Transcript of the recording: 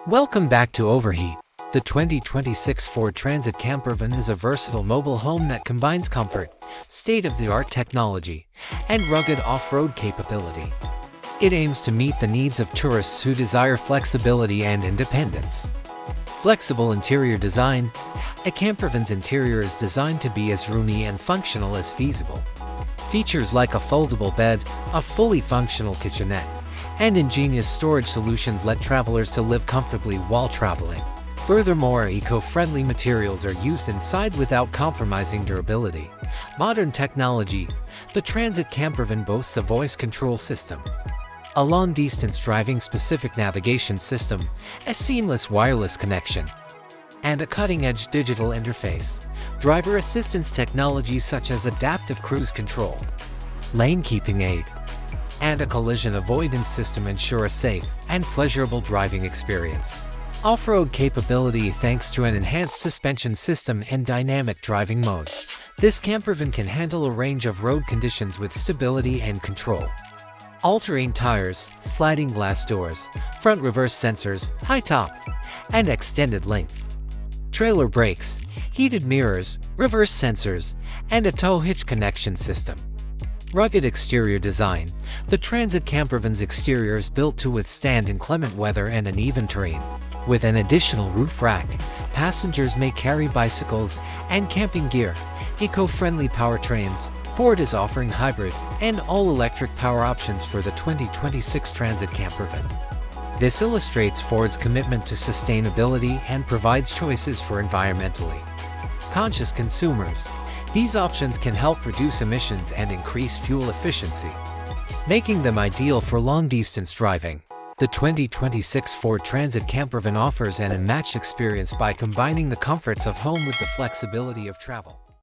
Welcome back to Overheat. The 2026 Ford Transit Campervan is a versatile mobile home that combines comfort, state-of-the-art technology, and rugged off-road capability. It aims to meet the needs of tourists who desire flexibility and independence. Flexible interior design. A campervan's interior is designed to be as roomy and functional as feasible. Features like a foldable bed, a fully functional kitchenette, and ingenious storage solutions let travelers to live comfortably while traveling. Furthermore, eco-friendly materials are used inside without compromising durability. Modern technology. The Transit Campervan boasts a voice control system, a long-distance driving-specific navigation system, a seamless wireless connection, and a cutting-edge digital interface. Driver assistance technologies such as adaptive cruise control, lane-keeping aid, and a collision avoidance system ensure a safe and pleasurable driving experience. Off-road capability. Thanks to an enhanced suspension system and dynamic driving modes, this campervan can handle a range of road conditions with stability and control. All-terrain tires, sliding glass doors, front reverse sensors, high top, and extended length. Trailer brakes, heated mirrors, reverse sensors, and a tow hitch connection system. Rugged exterior design. The Transit Campervan's exterior is built to withstand inclement weather and uneven terrain. With an additional roof rack, passengers may carry bicycles and camping gear. Eco-friendly powertrains. Ford is offering hybrid and all-electric power options for the 2026 Transit Campervan. This illustrates Ford's commitment to sustainability and provides choices for environmentally conscious consumers. These options can help reduce emissions and increase fuel efficiency, making them ideal for long-distance driving. The 2026 Ford Transit Campervan offers an unmatched experience by combining the comforts of home with the flexibility of travel.